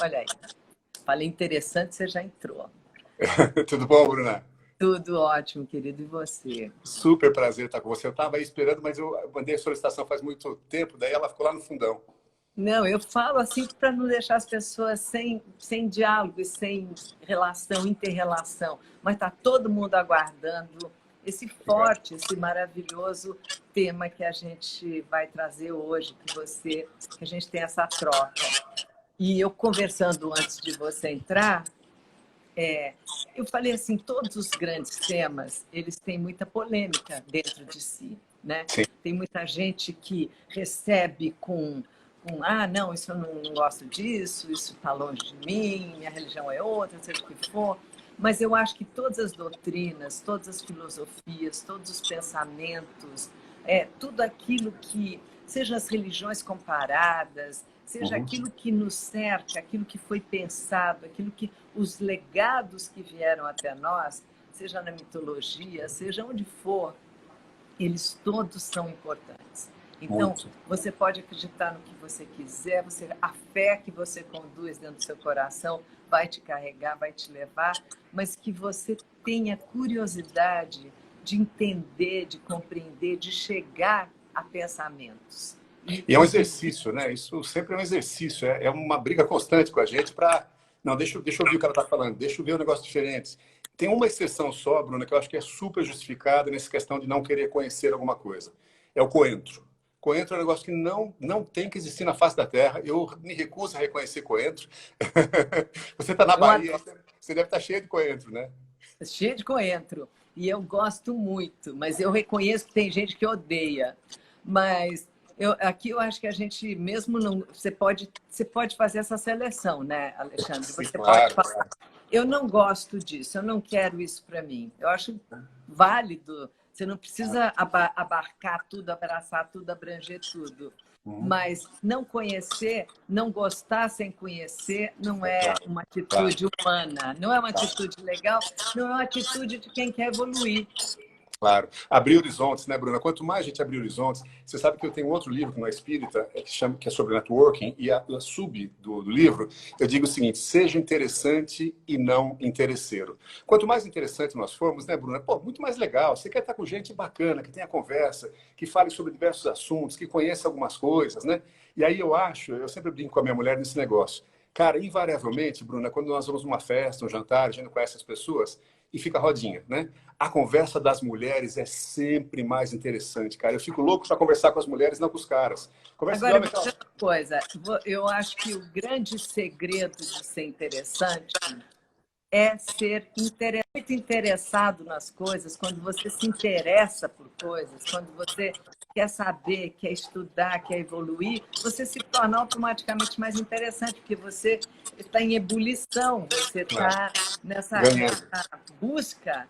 Olha aí. Falei interessante, você já entrou. Tudo bom, Bruna? Tudo ótimo, querido. E você? Super prazer estar com você. Eu estava aí esperando, mas eu mandei a solicitação faz muito tempo, daí ela ficou lá no fundão. Não, eu falo assim para não deixar as pessoas sem diálogo e sem relação, inter-relação. Mas está todo mundo aguardando esse Obrigado. forte, esse maravilhoso tema que a gente vai trazer hoje, que a gente tem essa troca. E eu conversando antes de você entrar, eu falei assim, todos os grandes temas, eles têm muita polêmica dentro de si, né? Sim. Tem muita gente que recebe ah, não, isso eu não gosto disso, isso está longe de mim, minha religião é outra, seja o que for. Mas eu acho que todas as doutrinas, todas as filosofias, todos os pensamentos, tudo aquilo que, seja as religiões comparadas, seja Uhum. aquilo que nos cerca, aquilo que foi pensado, aquilo que os legados que vieram até nós, seja na mitologia, seja onde for, eles todos são importantes. Então, Muito. você pode acreditar no que você quiser, a fé que você conduz dentro do seu coração vai te carregar, vai te levar, mas que você tenha curiosidade de entender, de compreender, de chegar a pensamentos. E é um exercício, né? Isso sempre é um exercício, é uma briga constante com a gente para. Não, deixa eu ouvir o que ela está falando, deixa eu ver um negócio diferente. Tem uma exceção só, Bruna, que eu acho que é super justificada nessa questão de não querer conhecer alguma coisa. É o coentro. Coentro é um negócio que não tem que existir na face da Terra. Eu me recuso a reconhecer coentro. Você está na Eu Bahia, adoro, você deve estar cheio de coentro, né? cheio de coentro, e eu gosto muito, mas eu reconheço que tem gente que odeia. Mas aqui eu acho que a gente mesmo não. Você pode fazer essa seleção, né, Alexandre? Sim, Você pode claro, falar, claro. eu não gosto disso, eu não quero isso para mim. Eu acho válido, você não precisa abarcar tudo, abraçar tudo, abranger tudo. Uhum. Mas não conhecer, não gostar sem conhecer, não É é claro, uma claro, atitude humana, não é uma claro. atitude legal, não é uma atitude de quem quer evoluir. Claro. Abrir horizontes, né, Bruna? Quanto mais a gente abrir horizontes, você sabe que eu tenho outro livro que não é espírita, que é sobre networking, e a sub do livro, eu digo o seguinte: seja interessante e não interesseiro. Quanto mais interessante nós formos, né, Bruna? Pô, muito mais legal. Você quer estar com gente bacana, que tenha conversa, que fale sobre diversos assuntos, que conheça algumas coisas, né? E aí eu sempre brinco com a minha mulher nesse negócio. Cara, invariavelmente, Bruna, quando nós vamos numa festa, um jantar, a gente não conhece as pessoas, e fica rodinha, né? A conversa das mulheres é sempre mais interessante, cara. Eu fico louco para conversar com as mulheres, não com os caras. Conversa de Agora, eu homem, vou então. dizer uma coisa, eu acho que o grande segredo de ser interessante é ser muito interessado nas coisas, quando você se interessa por coisas, quando você quer saber, quer estudar, quer evoluir, você se torna automaticamente mais interessante, porque você está em ebulição, você está nessa Ganhando. busca,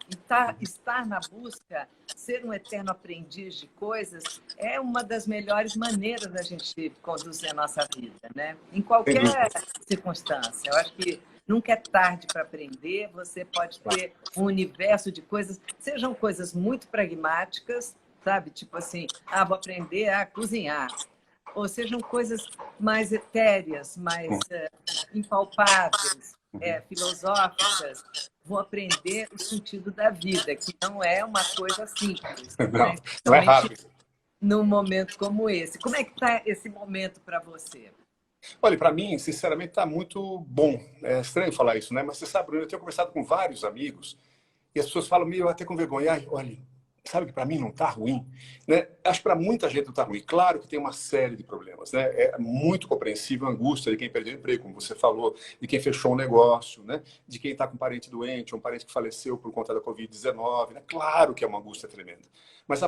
e estar na busca, ser um eterno aprendiz de coisas, é uma das melhores maneiras da gente conduzir a nossa vida, né? Em Sem qualquer dúvida. circunstância. Eu acho que nunca é tarde para aprender, você pode ter um universo de coisas, sejam coisas muito pragmáticas, sabe? Tipo assim, vou aprender a cozinhar. Ou sejam coisas mais etéreas, mais impalpáveis, filosóficas. Vou aprender o sentido da vida, que não é uma coisa simples, Não, né? não é Especialmente rápido. num momento como esse. Como é que está esse momento para você? Olha, para mim, sinceramente, está muito bom. É estranho falar isso, né? Mas você sabe, Bruno, eu tenho conversado com vários amigos e as pessoas falam meio até com vergonha. Ai, olha, sabe que para mim não está ruim, né? Acho que para muita gente não está ruim. Claro que tem uma série de problemas, né? É muito compreensível a angústia de quem perdeu o emprego, como você falou, de quem fechou um negócio, né? De quem está com um parente doente, um parente que faleceu por conta da Covid-19, né? Claro que é uma angústia tremenda. Mas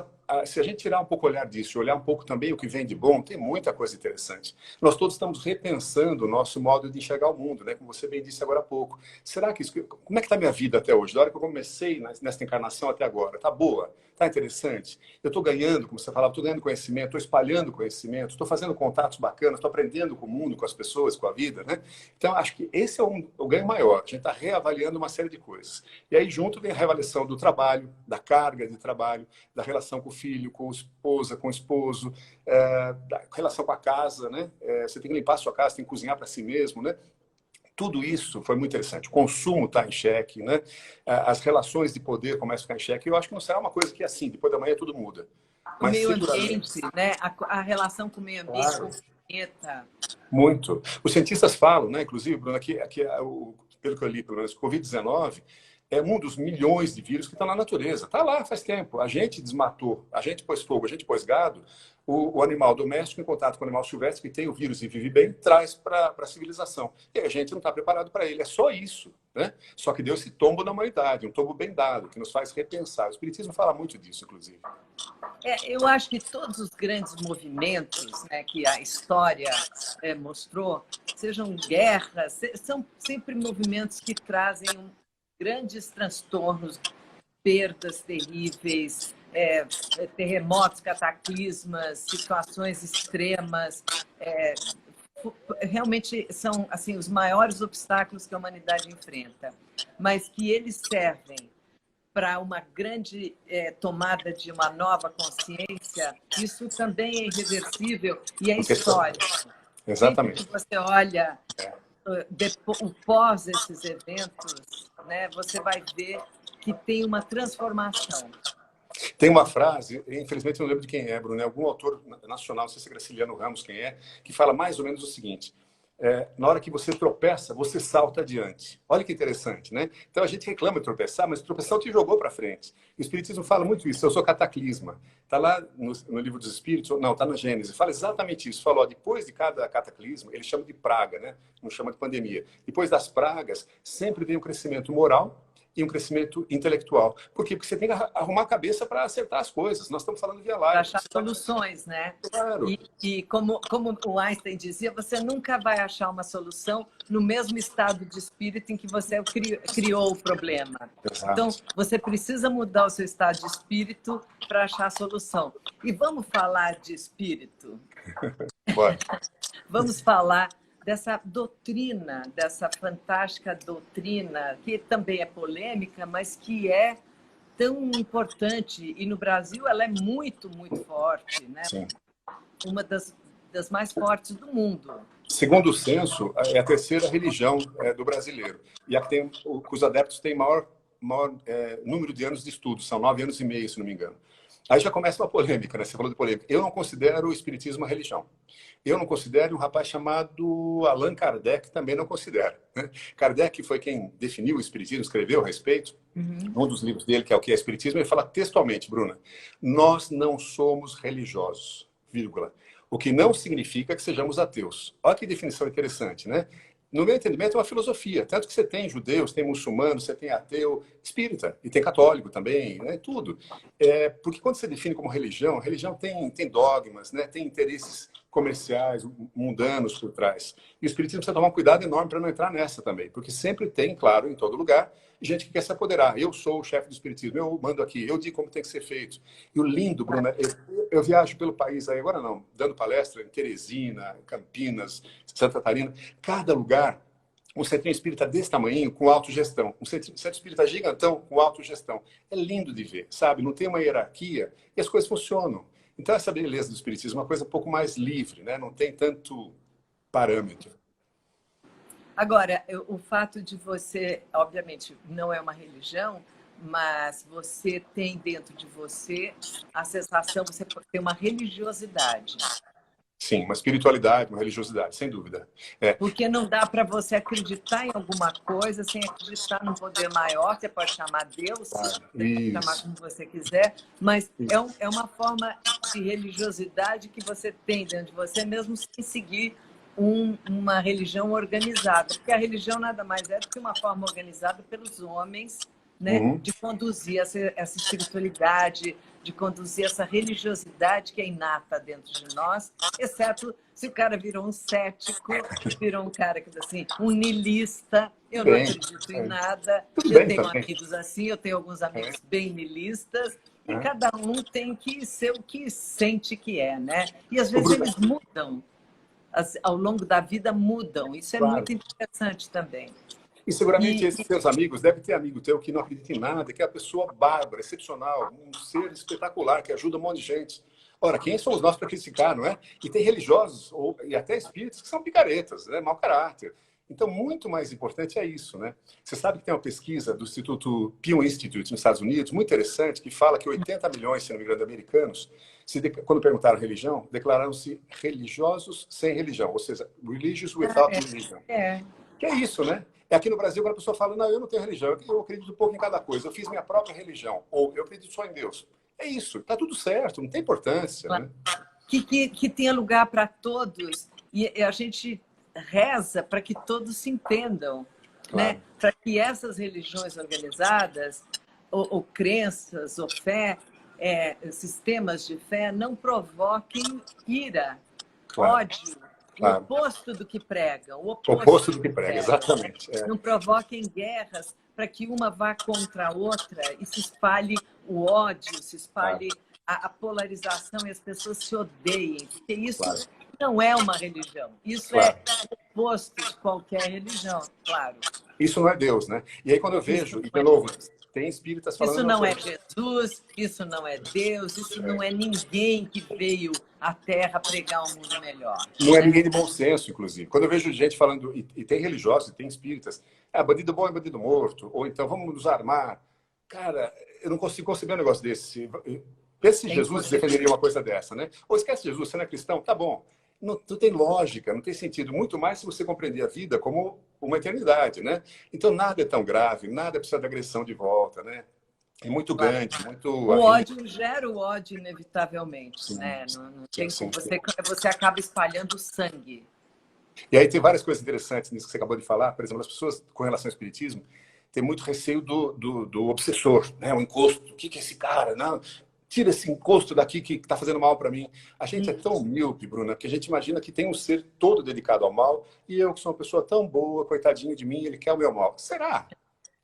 se a gente tirar um pouco o olhar disso, olhar um pouco também o que vem de bom, tem muita coisa interessante. Nós todos estamos repensando o nosso modo de enxergar o mundo, né? Como você bem disse agora há pouco. Será que como é que está a minha vida até hoje? Da hora que eu comecei nesta encarnação até agora, está boa? Está interessante? Eu estou ganhando, como você falava, estou ganhando conhecimento, estou espalhando conhecimento, estou fazendo contatos bacanas, estou aprendendo com o mundo, com as pessoas, com a vida, né? Então, acho que esse é o ganho maior. A gente está reavaliando uma série de coisas. E aí, junto, vem a reavaliação do trabalho, da carga de trabalho, da relação com o filho, com a esposa, com o esposo, da relação com a casa, né? Você tem que limpar a sua casa, tem que cozinhar para si mesmo, né? tudo isso foi muito interessante. O consumo está em xeque, né? As relações de poder começam a ficar em xeque. Eu acho que não será uma coisa que, assim, depois da manhã tudo muda. O Mas meio seguramente... ambiente, né? A relação com o meio ambiente, com Claro. o planeta. Muito. Os cientistas falam, né, inclusive, Bruno, pelo que eu li, pelo menos, o Covid-19 é um dos milhões de vírus que estão na natureza. Está lá faz tempo. A gente desmatou, a gente pôs fogo, a gente pôs gado. O animal doméstico, em contato com o animal silvestre, que tem o vírus e vive bem, traz para a civilização. E a gente não está preparado para ele. É só isso. Né? Só que deu esse tombo na humanidade, um tombo bem dado, que nos faz repensar. O Espiritismo fala muito disso, inclusive. Eu acho que todos os grandes movimentos, né, que a história mostrou, sejam guerras, são sempre movimentos que trazem grandes transtornos, perdas terríveis, terremotos, cataclismas, situações extremas. Realmente são assim, os maiores obstáculos que a humanidade enfrenta, mas que eles servem para uma grande tomada de uma nova consciência, isso também é irreversível e é histórico. Exatamente. Sempre que você olha o pós esses eventos, né, você vai ver que tem uma transformação. Tem uma frase, infelizmente eu não lembro de quem é, Bruno, algum autor nacional, não sei se é Graciliano Ramos, quem é, que fala mais ou menos o seguinte: na hora que você tropeça, você salta adiante. Olha que interessante, né? Então a gente reclama de tropeçar, mas tropeçar te jogou para frente. O Espiritismo fala muito isso. Eu sou cataclisma. Está lá no Livro dos Espíritos, não, está na Gênesis. Fala exatamente isso. Falou, depois de cada cataclisma, ele chama de praga, né? Não chama de pandemia. Depois das pragas, sempre vem um crescimento moral e um crescimento intelectual. Por quê? Porque você tem que arrumar a cabeça para acertar as coisas. Nós estamos falando via live. Para achar soluções, né? Claro. E como o Einstein dizia, você nunca vai achar uma solução no mesmo estado de espírito em que você criou o problema. Exato. Então, você precisa mudar o seu estado de espírito para achar a solução. E vamos falar de espírito? Bora. Vamos falar dessa doutrina, dessa fantástica doutrina, que também é polêmica, mas que é tão importante. E no Brasil ela é muito, muito forte, né? Sim. Uma das mais fortes do mundo. Segundo o censo, é a terceira religião do brasileiro. E a que tem, os adeptos têm maior número de anos de estudo, são 9 anos e meio, se não me engano. Aí já começa uma polêmica, né? Você falou de polêmica. Eu não considero o espiritismo uma religião. Eu não considero, um rapaz chamado Allan Kardec também não considera. Né? Kardec foi quem definiu o espiritismo, escreveu a respeito. Um dos livros dele, que é o que é espiritismo, ele fala textualmente, Bruna, nós não somos religiosos, vírgula. O que não significa que sejamos ateus. Olha que definição interessante, né? No meu entendimento, é uma filosofia. Tanto que você tem judeus, tem muçulmanos, você tem ateu, espírita, e tem católico também, né? Tudo. Porque quando você define como religião, a religião tem dogmas, né? Tem interesses comerciais, mundanos por trás. E o espiritismo precisa tomar um cuidado enorme para não entrar nessa também. Porque sempre tem, claro, em todo lugar, gente que quer se apoderar. Eu sou o chefe do espiritismo, eu mando aqui, eu digo como tem que ser feito. E o lindo, Bruna, eu viajo pelo país aí, agora não, dando palestra em Teresina, Campinas, Santa Catarina, cada lugar, um centro espírita desse tamanho, com autogestão. Um centro espírita gigantão, com autogestão. É lindo de ver, sabe? Não tem uma hierarquia e as coisas funcionam. Então, essa beleza do espiritismo é uma coisa um pouco mais livre, né? Não tem tanto parâmetro. Agora, o fato de você, obviamente, não é uma religião, mas você tem dentro de você a sensação, você tem uma religiosidade. Sim, uma espiritualidade, uma religiosidade, sem dúvida. Porque não dá para você acreditar em alguma coisa sem acreditar num poder maior, você pode chamar Deus, você pode chamar como você quiser, mas é uma forma de religiosidade que você tem dentro de você, mesmo sem seguir uma religião organizada. Porque a religião nada mais é do que uma forma organizada pelos homens, né, de conduzir essa espiritualidade, de conduzir essa religiosidade que é inata dentro de nós, exceto se o cara virou um cético, virou um cara que assim, um niilista, eu não acredito em nada, eu tenho amigos assim, eu tenho alguns amigos bem niilistas, e cada um tem que ser o que sente que é, né? E às vezes eles mudam, ao longo da vida mudam, isso é muito interessante também. E seguramente esses seus amigos, deve ter amigo teu que não acredita em nada, que é uma pessoa bárbara, excepcional, um ser espetacular, que ajuda um monte de gente. Ora, quem somos nós para criticar, não é? E tem religiosos e até espíritos que são picaretas, né? Mau caráter. Então, muito mais importante é isso, né? Você sabe que tem uma pesquisa do Instituto Pew Institute nos Estados Unidos, muito interessante, que fala que 80 milhões, se não me engano, de americanos, quando perguntaram religião, declararam-se religiosos sem religião, ou seja, religious without religion. Que é isso, né? É aqui no Brasil, quando a pessoa fala, não, eu não tenho religião, eu acredito um pouco em cada coisa, eu fiz minha própria religião, ou eu acredito só em Deus. É isso, tá tudo certo, não tem importância, né? Que tenha lugar para todos, e a gente reza para que todos se entendam, Claro. né? Para que essas religiões organizadas, ou crenças, ou fé, sistemas de fé, não provoquem ira, ódio, o oposto do que pregam. O oposto do que prega, exatamente. Não provoquem guerras para que uma vá contra a outra e se espalhe o ódio, se espalhe a polarização e as pessoas se odeiem. Porque isso não é uma religião. Isso é o oposto de qualquer religião, claro. Isso não é Deus, né? E aí quando eu vejo, e de novo, tem espíritas falando... Isso não é Jesus, isso não é Deus, isso não é ninguém que veio à Terra pregar um mundo melhor. Não é ninguém de bom senso, inclusive. Quando eu vejo gente falando, e tem religiosos, e tem espíritas, bandido bom é bandido morto, ou então vamos nos armar. Cara, eu não consigo conceber um negócio desse. Pensa se Jesus defenderia uma coisa dessa, né? Ou esquece Jesus, você não é cristão? Tá bom. Não tem lógica, não tem sentido. Muito mais se você compreender a vida como uma eternidade, né? Então, nada é tão grave, nada precisa de agressão de volta, né? É muito grande, muito... O ódio gera o ódio, inevitavelmente, sim, né? Não tem sim, como. Você acaba espalhando sangue. E aí tem várias coisas interessantes nisso que você acabou de falar. Por exemplo, as pessoas, com relação ao espiritismo, têm muito receio do obsessor, né? O encosto. O que é esse cara? Não, tira esse encosto daqui que está fazendo mal para mim. A gente é tão míope, Bruna, que a gente imagina que tem um ser todo dedicado ao mal e eu, que sou uma pessoa tão boa, coitadinho de mim, ele quer o meu mal. Será?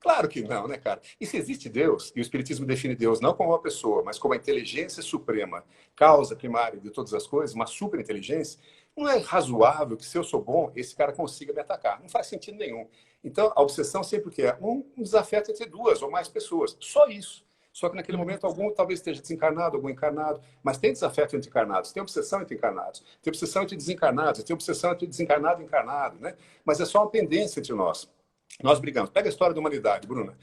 Claro que não, né, cara? E se existe Deus, e o Espiritismo define Deus não como uma pessoa, mas como a inteligência suprema, causa primária de todas as coisas, uma superinteligência, não é razoável que, se eu sou bom, esse cara consiga me atacar. Não faz sentido nenhum. Então, a obsessão sempre que é um desafeto entre duas ou mais pessoas. Só isso. Só que naquele momento algum talvez esteja desencarnado, algum encarnado, mas tem desafeto entre encarnados, tem obsessão entre encarnados, tem obsessão entre desencarnados, tem obsessão entre desencarnado e encarnado, né? Mas é só uma pendência entre nós. Nós brigamos. Pega a história da humanidade, Bruna.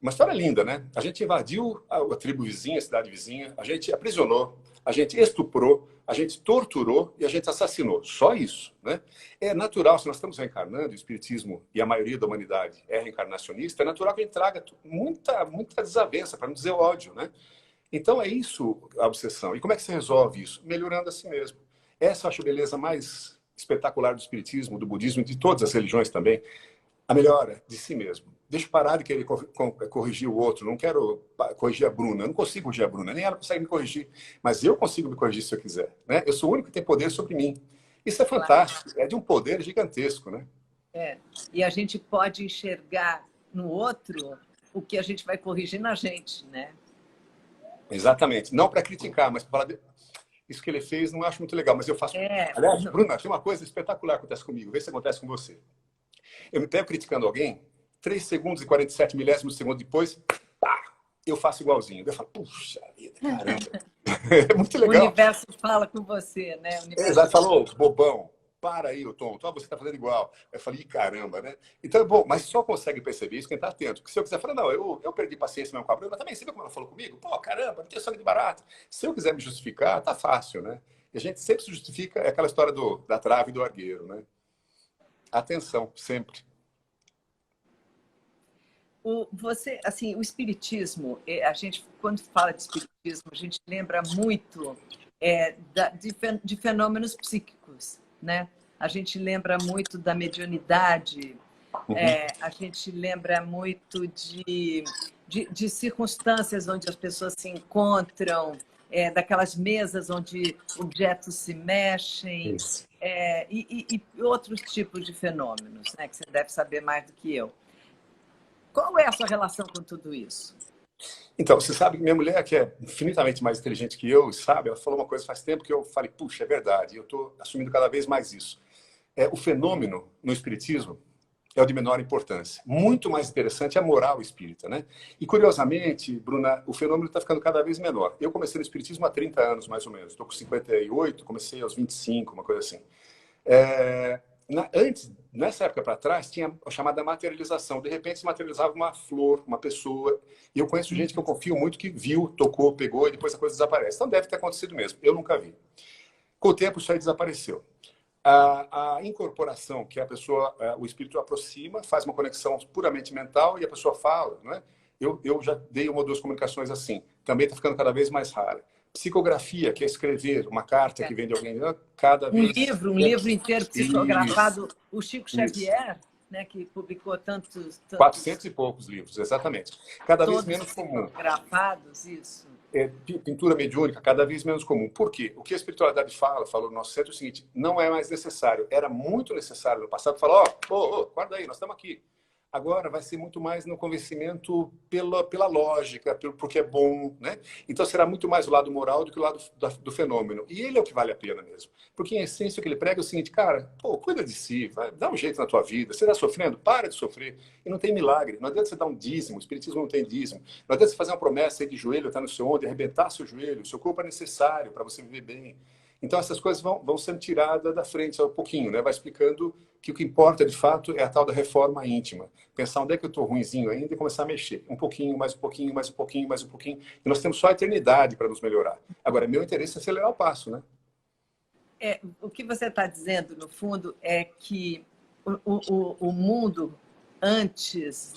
Uma história linda, né? A gente invadiu a tribo vizinha, a cidade vizinha, a gente aprisionou, a gente estuprou, a gente torturou e a gente assassinou. Só isso, né? É natural, se nós estamos reencarnando, o Espiritismo e a maioria da humanidade é reencarnacionista, é natural que a gente traga muita desavença, para não dizer ódio, né? Então é isso a obsessão. E como é que se resolve isso? Melhorando a si mesmo. Essa eu acho a beleza mais espetacular do Espiritismo, do budismo e de todas as religiões também. A melhora de si mesmo. Deixa eu parar de querer corrigir o outro. Não quero corrigir a Bruna. Eu não consigo corrigir a Bruna. Nem ela consegue me corrigir. Mas eu consigo me corrigir se eu quiser. Né? Eu sou o único que tem poder sobre mim. Isso é fantástico. É de um poder gigantesco. Né? E a gente pode enxergar no outro o que a gente vai corrigir na gente. Né? Exatamente. Não para criticar, mas para falar... Isso que ele fez não acho muito legal, mas eu faço... Aliás, Bruna, tem uma coisa espetacular que acontece comigo. Vê se acontece com você. Eu me pego criticando alguém, 3 segundos e 47 milésimos de segundo depois, pá, eu faço igualzinho. Eu falo, puxa vida, caramba. É muito legal. O universo fala com você, né? Exato, falou, bobão, para aí, o tonto, você está fazendo igual. Eu falei, caramba, né? Então é bom, mas só consegue perceber isso quem está atento. Porque se eu quiser falar, não, eu perdi paciência mesmo com a Bruna, mas também, você viu como ela falou comigo? Pô, caramba, não tem sangue de barato. Se eu quiser me justificar, tá fácil, né? E a gente sempre se justifica, é aquela história da trave e do argueiro, né? Atenção, sempre. O espiritismo, a gente, quando fala de espiritismo, a gente lembra muito de fenômenos psíquicos, né? A gente lembra muito da mediunidade, a gente lembra muito de circunstâncias onde as pessoas se encontram, daquelas mesas onde objetos se mexem, e outros tipos de fenômenos, né, que você deve saber mais do que eu. Qual é a sua relação com tudo isso? Então, você sabe que minha mulher, que é infinitamente mais inteligente que eu, sabe, ela falou uma coisa faz tempo que eu falei, puxa, é verdade, eu estou assumindo cada vez mais isso. O fenômeno no espiritismo é o de menor importância. Muito mais interessante é a moral espírita, né? E, curiosamente, Bruna, o fenômeno está ficando cada vez menor. Eu comecei no espiritismo há 30 anos, mais ou menos. Estou com 58, comecei aos 25, uma coisa assim. Antes, nessa época para trás, tinha a chamada materialização. De repente, se materializava uma flor, uma pessoa. E eu conheço gente que eu confio muito que viu, tocou, pegou e depois a coisa desaparece. Então deve ter acontecido mesmo. Eu nunca vi. Com o tempo, isso aí desapareceu. A incorporação, que a pessoa, o espírito aproxima, faz uma conexão puramente mental e a pessoa fala, não é? Eu já dei uma ou duas comunicações assim. Também está ficando cada vez mais rara. Psicografia, que é escrever uma carta que vem de alguém, cada vez... Um livro inteiro psicografado. Isso, O Chico isso. Xavier, né, que publicou tantos 400 e poucos livros, exatamente. Cada vez todos menos comum. psicografados, isso. Pintura mediúnica, cada vez menos comum. Por quê? O que a espiritualidade falou no nosso centro é o seguinte: não é mais necessário. Era muito necessário no passado falar, guarda aí, nós estamos aqui. Agora vai ser muito mais no convencimento pela lógica, porque é bom, né? Então será muito mais o lado moral do que o lado do fenômeno. E ele é o que vale a pena mesmo. Porque em essência o que ele prega é o seguinte, cara, cuida de si, dá um jeito na tua vida. Você está sofrendo? Para de sofrer. E não tem milagre. Não adianta você dar um dízimo, o espiritismo não tem dízimo. Não adianta você fazer uma promessa aí de joelho, estar no seu ombro, arrebentar seu joelho. Seu corpo é necessário para você viver bem. Então essas coisas vão sendo tiradas da frente ao pouquinho, né? Vai explicando que o que importa de fato é a tal da reforma íntima. Pensar onde é que eu estou ruinzinho ainda e começar a mexer. Um pouquinho, mais um pouquinho, mais um pouquinho, mais um pouquinho. E nós temos só a eternidade para nos melhorar. Agora, meu interesse é acelerar o passo, né? O que você está dizendo, no fundo, é que o mundo, antes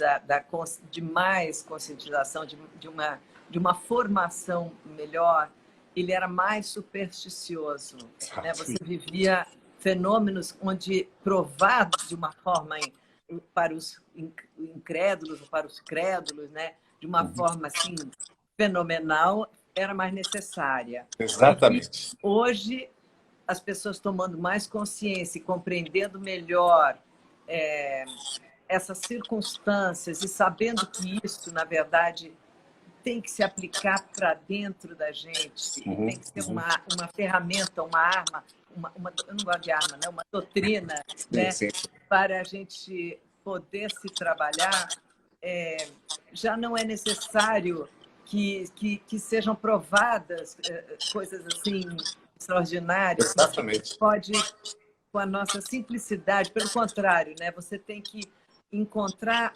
de mais conscientização, de uma formação melhor, ele era mais supersticioso. Né? Você vivia fenômenos onde, provados de uma forma para os incrédulos ou para os crédulos, né? De uma forma assim, fenomenal, era mais necessária. Exatamente. E hoje, as pessoas tomando mais consciência e compreendendo melhor essas circunstâncias e sabendo que isso, na verdade, tem que se aplicar para dentro da gente, tem que ser uma ferramenta, uma arma, eu não gosto de arma, né? Uma doutrina, né? Sim. Para a gente poder se trabalhar. Já não é necessário que sejam provadas coisas assim extraordinárias. Exatamente. Pode, com a nossa simplicidade, pelo contrário, né? Você tem que encontrar...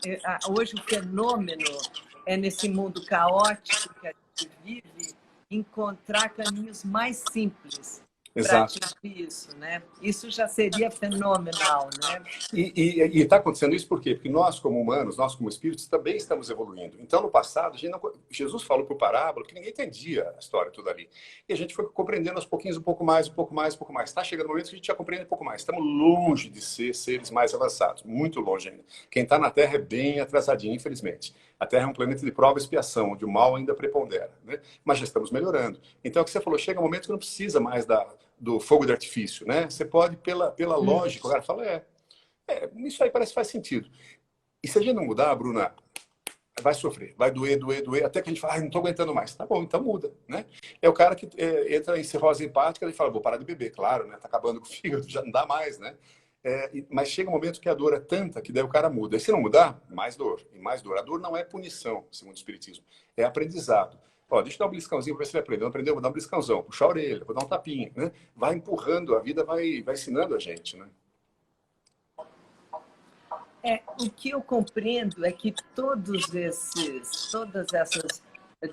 Hoje o fenômeno é, nesse mundo caótico que a gente vive, encontrar caminhos mais simples para atingir isso, né? Isso já seria fenomenal, né? E está acontecendo isso por quê? Porque nós, como humanos, nós, como espíritos, também estamos evoluindo. Então, no passado, Jesus falou por parábola que ninguém entendia a história toda ali. E a gente foi compreendendo aos pouquinhos, um pouco mais, um pouco mais, um pouco mais. Está chegando o momento que a gente já compreende um pouco mais. Estamos longe de ser seres mais avançados, muito longe ainda. Quem está na Terra é bem atrasadinho, infelizmente. A Terra é um planeta de prova e expiação, onde o mal ainda prepondera, né? Mas já estamos melhorando. Então, é o que você falou, chega um momento que não precisa mais do fogo de artifício, né? Você pode, pela lógica, o cara fala, isso aí parece que faz sentido. E se a gente não mudar, Bruna, vai sofrer, vai doer, até que a gente fala, não estou aguentando mais. Tá bom, então muda, né? É o cara que entra em cirrose hempática e fala, vou parar de beber, claro, né? Tá acabando com o fígado, já não dá mais, né? Mas chega um momento que a dor é tanta que daí o cara muda. E se não mudar, mais dor, e mais dor. A dor não é punição, segundo o Espiritismo, é aprendizado. Deixa eu dar um beliscãozinho para ver se ele aprendeu. Não aprendeu? Vou dar um beliscãozão, puxar a orelha, vou dar um tapinha, né? Vai empurrando, a vida vai ensinando a gente, né? O que eu compreendo é que todas essas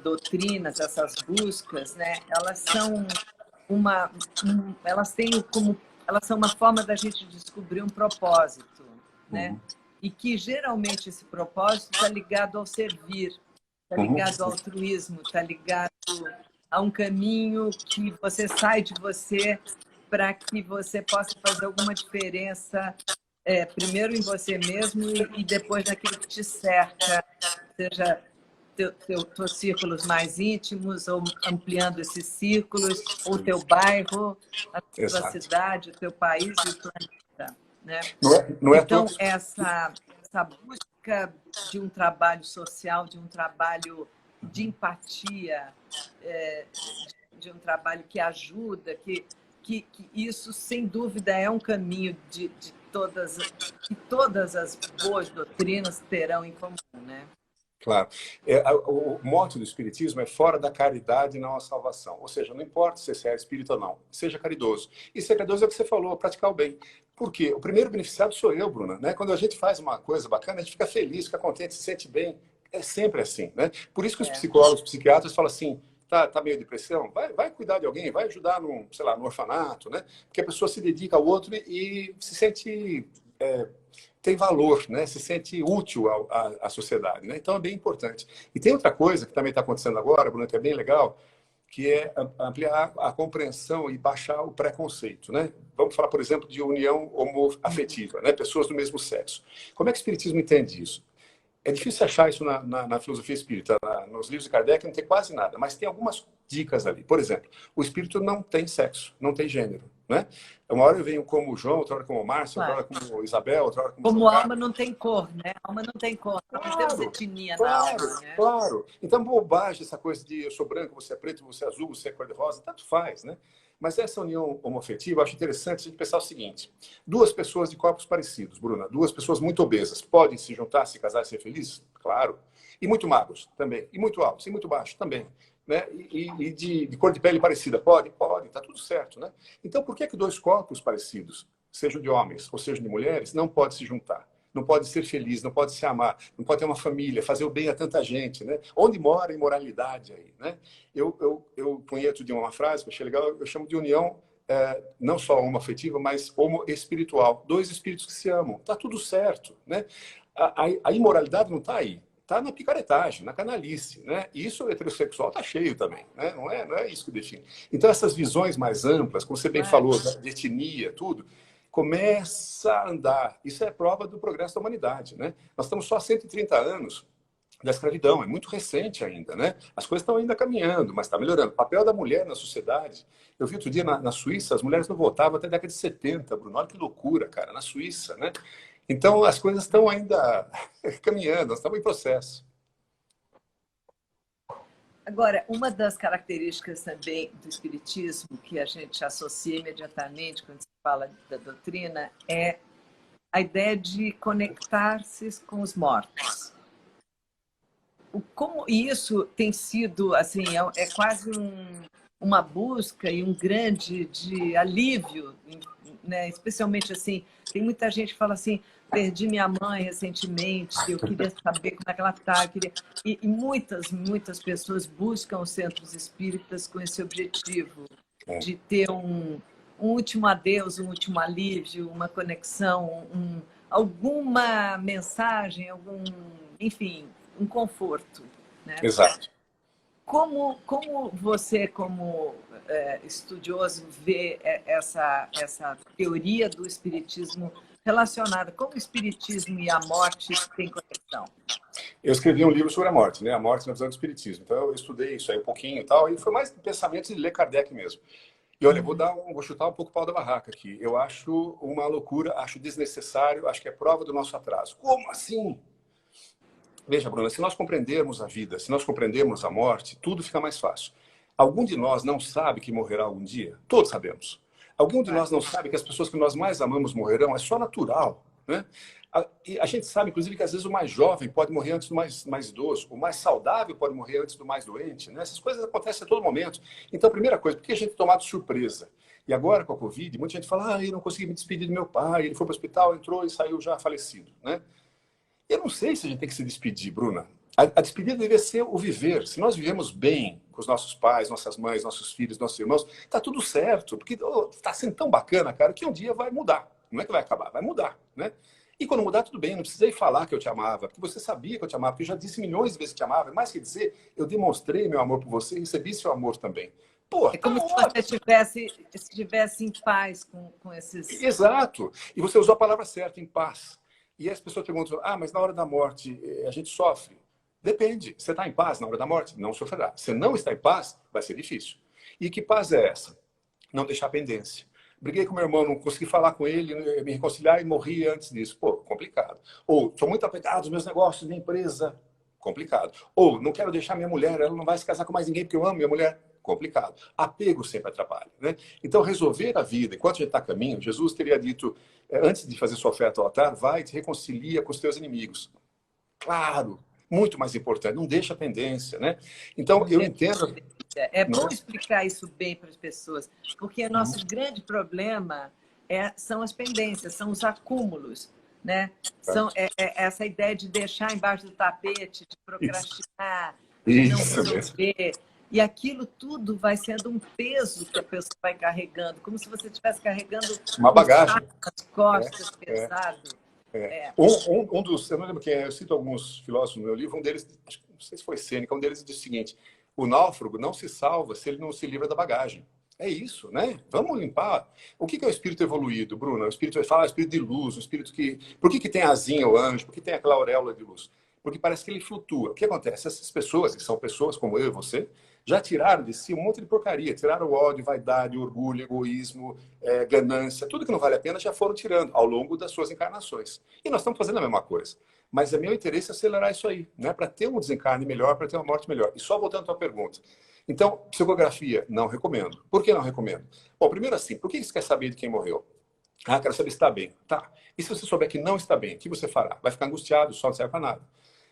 doutrinas, essas buscas, né, elas são elas são uma forma da gente descobrir um propósito, né? E que geralmente esse propósito está ligado ao servir, está ligado ao altruísmo, está ligado a um caminho que você sai de você para que você possa fazer alguma diferença, primeiro em você mesmo e depois naquilo que te cerca, seja teus círculos mais íntimos, ou ampliando esses círculos, ou teu bairro, a tua cidade, o teu país e o planeta, né? Então, essa busca de um trabalho social, de um trabalho de empatia, de um trabalho que ajuda, que isso, sem dúvida, é um caminho que todas as boas doutrinas terão em comum, né? Claro. O mote do Espiritismo é fora da caridade não há salvação. Ou seja, não importa se você é espírita ou não, seja caridoso. E ser caridoso é o que você falou, praticar o bem. Por quê? O primeiro beneficiado sou eu, Bruna. Né? Quando a gente faz uma coisa bacana, a gente fica feliz, fica contente, se sente bem. É sempre assim. Né? Por isso que os psicólogos, os psiquiatras falam assim, tá meio depressão, vai cuidar de alguém, vai ajudar no, sei lá, no orfanato, né? Porque a pessoa se dedica ao outro e se sente... tem valor, né? Se sente útil à sociedade. Né? Então, é bem importante. E tem outra coisa que também está acontecendo agora, Bruno, que é bem legal, que é ampliar a compreensão e baixar o preconceito. Né? Vamos falar, por exemplo, de união homoafetiva, né? Pessoas do mesmo sexo. Como é que o Espiritismo entende isso? É difícil achar isso na filosofia espírita. Nos livros de Kardec não tem quase nada, mas tem algumas dicas ali. Por exemplo, o espírito não tem sexo, não tem gênero. Né? Uma hora eu venho como João, outra hora como Márcio, outra hora como Isabel, outra hora como Como João alma não tem cor, né? Alma não tem cor, não temos etnia na alma, né? Claro. Então, bobagem essa coisa de eu sou branco, você é preto, você é azul, você é cor-de-rosa, tanto faz, né? Mas essa união homoafetiva, eu acho interessante a gente pensar o seguinte: duas pessoas de corpos parecidos, Bruna, duas pessoas muito obesas, podem se juntar, se casar e ser felizes? Claro. E muito magros também. E muito altos, e muito baixos também. Né? E de cor de pele parecida? Pode, tá tudo certo. Né? Então, por que dois corpos parecidos, sejam de homens ou sejam de mulheres, não podem se juntar? Não pode ser feliz, não pode se amar, não pode ter uma família, fazer o bem a tanta gente, né? Onde mora a imoralidade aí, né? Eu conheço de uma frase que eu achei legal, eu chamo de união, não só homoafetiva, mas homoespiritual. Dois espíritos que se amam. Tá tudo certo, né? A imoralidade não está aí. Está na picaretagem, na canalice, né? E isso o heterossexual está cheio também, né? Não é isso que define. Então, essas visões mais amplas, como você bem falou, de etnia, tudo, começa a andar. Isso é prova do progresso da humanidade, né? Nós estamos só há 130 anos da escravidão, é muito recente ainda, né? As coisas estão ainda caminhando, mas está melhorando. O papel da mulher na sociedade. Eu vi outro dia na Suíça, as mulheres não votavam até a década de 70, Bruno. Olha que loucura, cara, na Suíça, né? Então, as coisas estão ainda caminhando, nós estamos em processo. Agora, uma das características também do espiritismo que a gente associa imediatamente quando se fala da doutrina é a ideia de conectar-se com os mortos. Como isso tem sido, assim, é quase uma busca e um grande de alívio, né? Especialmente assim, tem muita gente que fala assim, perdi minha mãe recentemente, eu queria saber como é que ela está. E muitas pessoas buscam os centros espíritas com esse objetivo de ter um último adeus, um último alívio, uma conexão, alguma mensagem, enfim, um conforto. Né? Exato. Como você, como estudioso, vê essa teoria do espiritismo relacionada? Como o espiritismo e a morte têm conexão? Eu escrevi um livro sobre a morte, né? A morte na visão do espiritismo. Então, eu estudei isso aí um pouquinho e tal, e foi mais pensamentos de ler Kardec mesmo. E olha, vou chutar um pouco o pau da barraca aqui. Eu acho uma loucura, acho desnecessário, acho que é prova do nosso atraso. Como assim? Veja, Bruna, se nós compreendermos a vida, se nós compreendermos a morte, tudo fica mais fácil. Algum de nós não sabe que morrerá algum dia? Todos sabemos. Algum de nós não sabe que as pessoas que nós mais amamos morrerão? É só natural. Né? E a gente sabe, inclusive, que às vezes o mais jovem pode morrer antes do mais idoso, o mais saudável pode morrer antes do mais doente. Né? Essas coisas acontecem a todo momento. Então, a primeira coisa, por que a gente é tomado de surpresa? E agora, com a Covid, muita gente fala, eu não consegui me despedir do meu pai, ele foi para o hospital, entrou e saiu já falecido. Né? Eu não sei se a gente tem que se despedir, Bruna. A despedida deveria ser o viver. Se nós vivemos bem com os nossos pais, nossas mães, nossos filhos, nossos irmãos, tá tudo certo. Porque está sendo tão bacana, cara, que um dia vai mudar. Não é que vai acabar, vai mudar, né? E quando mudar, tudo bem. Não precisei falar que eu te amava, porque você sabia que eu te amava, porque eu já disse milhões de vezes que te amava. Mais que dizer, eu demonstrei meu amor por você e recebi seu amor também. Pô, é como se você estivesse em paz com esses... Exato. E você usou a palavra certa, em paz. E as pessoas perguntam, mas na hora da morte a gente sofre? Depende. Você está em paz na hora da morte? Não sofrerá. Se não está em paz, vai ser difícil. E que paz é essa? Não deixar pendência. Briguei com meu irmão, não consegui falar com ele, me reconciliar e morri antes disso. Pô, complicado. Ou, sou muito apegado aos meus negócios, minha empresa. Complicado. Ou, não quero deixar minha mulher, ela não vai se casar com mais ninguém porque eu amo minha mulher. Complicado. Apego sempre atrapalha. Né? Então, resolver a vida, enquanto a gente está a caminho, Jesus teria dito, antes de fazer sua oferta ao altar, vai e te reconcilia com os teus inimigos. Claro, muito mais importante. Não deixa a pendência, né? Então, eu entendo... É bom explicar isso bem para as pessoas, porque o nosso grande problema são as pendências, são os acúmulos, né? Essa ideia de deixar embaixo do tapete, de procrastinar, de não resolver. E aquilo tudo vai sendo um peso que a pessoa vai carregando, como se você estivesse carregando uma bagagem nas costas, pesado. Um dos, eu não lembro quem é, eu cito alguns filósofos no meu livro, um deles, não sei se foi Sêneca, um deles diz o seguinte: o náufrago não se salva se ele não se livra da bagagem. É isso, né? Vamos limpar. O que é o espírito evoluído, Bruno? O espírito, vai falar, espírito de luz, o espírito que... Por que tem asinha o anjo? Por que tem aquela auréola de luz? Porque parece que ele flutua. O que acontece? Essas pessoas, que são pessoas como eu e você, já tiraram de si um monte de porcaria. Tiraram o ódio, vaidade, orgulho, egoísmo, ganância. Tudo que não vale a pena já foram tirando ao longo das suas encarnações. E nós estamos fazendo a mesma coisa. Mas é meu interesse acelerar isso aí, né? Para ter um desencarne melhor, para ter uma morte melhor. E só voltando à tua pergunta. Então, psicografia, não recomendo. Por que não recomendo? Bom, primeiro assim, por que você quer saber de quem morreu? Ah, quero saber se está bem. Tá. E se você souber que não está bem, o que você fará? Vai ficar angustiado, só não serve para nada.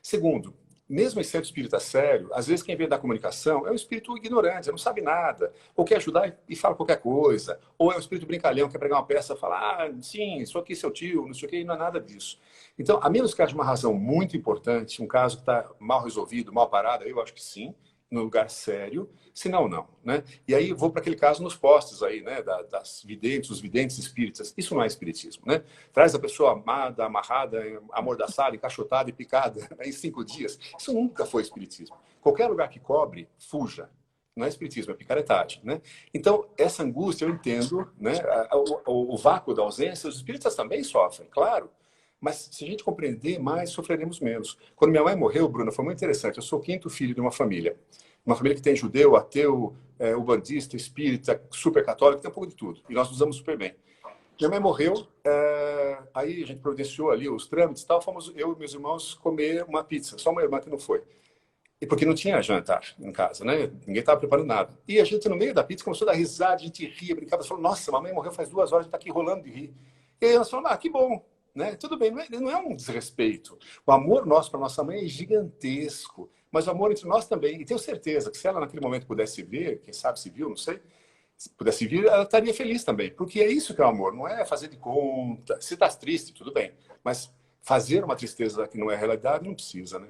Segundo, mesmo em centro espírita sério, às vezes quem vem da comunicação é um espírito ignorante, não sabe nada, ou quer ajudar e fala qualquer coisa, ou é um espírito brincalhão, quer pregar uma peça e fala, ah, sim, isso aqui é seu tio, não sei o que, e não é nada disso. Então, a menos que haja uma razão muito importante, um caso que está mal resolvido, mal parado, eu acho que sim, no lugar sério, senão não, né? E aí vou para aquele caso nos postes aí, né, das videntes, os videntes espíritas. Isso não é espiritismo, né? Traz a pessoa amada, amarrada, amordaçada, encaixotada e picada em 5 dias. Isso nunca foi espiritismo. Qualquer lugar que cobre, fuja. Não é espiritismo, é picaretagem, né? Então, essa angústia eu entendo, né? O vácuo da ausência, os espíritas também sofrem, claro. Mas se a gente compreender mais, sofreremos menos. Quando minha mãe morreu, Bruna, foi muito interessante. Eu sou o 5º filho de uma família. Uma família que tem judeu, ateu, ubandista, espírita, super católico, tem um pouco de tudo. E nós nos damos super bem. Minha mãe morreu, aí a gente providenciou ali os trâmites e tal, fomos eu e meus irmãos comer uma pizza. Só uma irmã que não foi. E porque não tinha jantar em casa, né? Ninguém estava preparando nada. E a gente, no meio da pizza, começou a dar risada, a gente ria, brincava, falou, nossa, mamãe morreu faz 2 horas, a gente está aqui rolando de rir. E aí nós falamos, que bom. Né? Tudo bem, não é um desrespeito. O amor nosso para nossa mãe é gigantesco, mas o amor entre nós também. E tenho certeza que se ela naquele momento pudesse ver, quem sabe se viu, não sei, se pudesse vir, ela estaria feliz também. Porque é isso que é o amor, não é fazer de conta. Se está triste, tudo bem. Mas fazer uma tristeza que não é realidade, não precisa, né?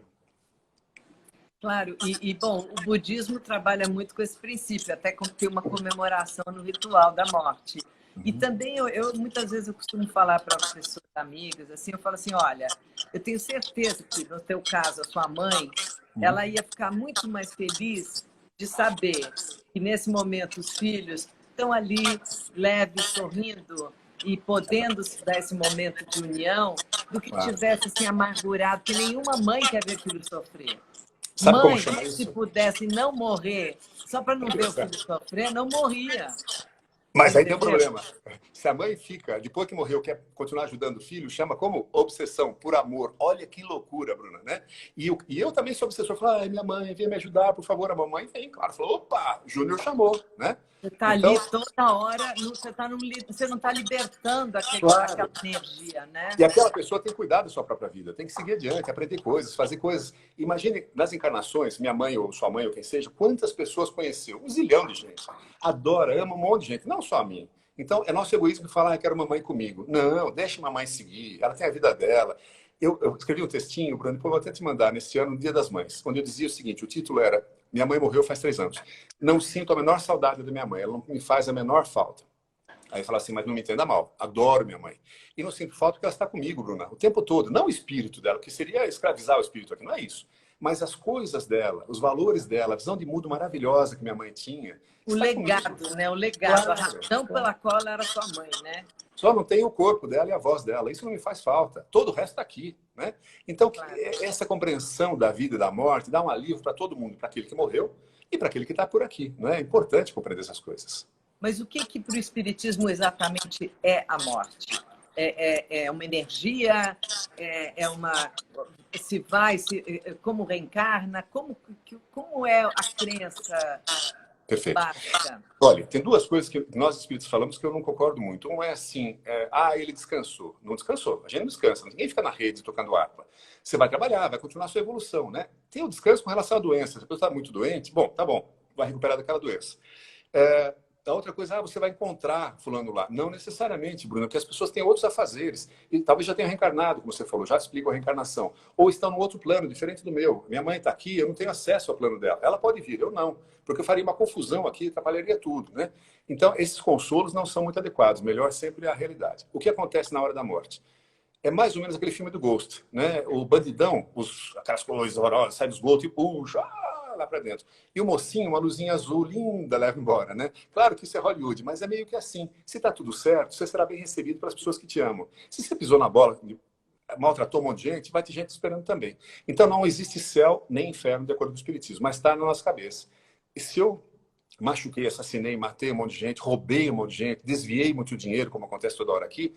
Claro, bom, o budismo trabalha muito com esse princípio, até tem uma comemoração no ritual da morte. E também, muitas vezes eu costumo falar para as pessoas amigas, assim, eu falo assim, olha, eu tenho certeza que no teu caso, a sua mãe, ela ia ficar muito mais feliz de saber que nesse momento os filhos estão ali, leves, sorrindo e podendo se dar esse momento de união, do que tivesse assim amargurado, que nenhuma mãe quer ver filho sofrer. Sabe Mãe, como chama isso? se pudesse não morrer, só para não ver o filho sofrer, não morria. Mas aí tem um problema. Se a mãe fica, depois que morreu, quer continuar ajudando o filho, chama como obsessão por amor. Olha que loucura, Bruna, né? E eu também sou obsessor. Falo, minha mãe, vem me ajudar, por favor. A mamãe vem, claro. Falou, opa, Júnior chamou, né? Você está então, ali toda hora, você não está libertando aquela energia, né? E aquela pessoa tem que cuidar da sua própria vida, tem que seguir adiante, aprender coisas, fazer coisas. Imagine, nas encarnações, minha mãe ou sua mãe ou quem seja, quantas pessoas conheceu? 1 zilhão de gente. Adora, ama um monte de gente, não só a mim. Então, é nosso egoísmo falar, quero mamãe comigo. Não, deixe mamãe seguir, ela tem a vida dela. Eu escrevi um textinho, Bruno, depois vou até te mandar, nesse ano, no Dia das Mães, onde eu dizia o seguinte, o título era, minha mãe morreu faz 3 anos. Não sinto a menor saudade da minha mãe, ela não me faz a menor falta. Aí fala assim, mas não me entenda mal, adoro minha mãe. E não sinto falta porque ela está comigo, Bruna, o tempo todo. Não o espírito dela, que seria escravizar o espírito aqui, não é isso. Mas as coisas dela, os valores dela, a visão de mundo maravilhosa que minha mãe tinha. O legado, comigo. Né? O legado, claro, a razão pela qual ela era sua mãe, né? Só não tem o corpo dela e a voz dela. Isso não me faz falta. Todo o resto está aqui, né? Então, claro, essa compreensão da vida e da morte dá um alívio para todo mundo, para aquele que morreu e para aquele que está por aqui. Não é importante compreender essas coisas. Mas o que para o espiritismo exatamente é a morte? É uma energia? É uma... Se vai, como reencarna? Como é a crença Perfeito. básica. Olha, tem duas coisas que nós espíritos falamos que eu não concordo muito. Um é assim, ele descansou. Não descansou, a gente não descansa. Ninguém fica na rede tocando harpa. Você vai trabalhar, vai continuar a sua evolução, né? Tem o descanso com relação à doença. Se a pessoa está muito doente, bom, tá bom, vai recuperar daquela doença. A outra coisa, você vai encontrar fulano lá. Não necessariamente, Bruno, porque as pessoas têm outros afazeres. E talvez já tenham reencarnado, como você falou, já explicam a reencarnação. Ou estão num outro plano, diferente do meu. Minha mãe está aqui, eu não tenho acesso ao plano dela. Ela pode vir, eu não. Porque eu faria uma confusão aqui, atrapalharia tudo, né? Então, esses consolos não são muito adequados. Melhor sempre é a realidade. O que acontece na hora da morte? É mais ou menos aquele filme do Ghost, né? O bandidão, aquelas coisas horrorosas, sai do esgoto e puxa lá para dentro. E o mocinho, uma luzinha azul linda, leva embora, né? Claro que isso é Hollywood, mas é meio que assim. Se tá tudo certo, você será bem recebido pelas pessoas que te amam. Se você pisou na bola, maltratou um monte de gente, vai ter gente esperando também. Então não existe céu nem inferno, de acordo com o Espiritismo, mas está na nossa cabeça. E se eu machuquei, assassinei, matei um monte de gente, roubei um monte de gente, desviei muito dinheiro, como acontece toda hora aqui,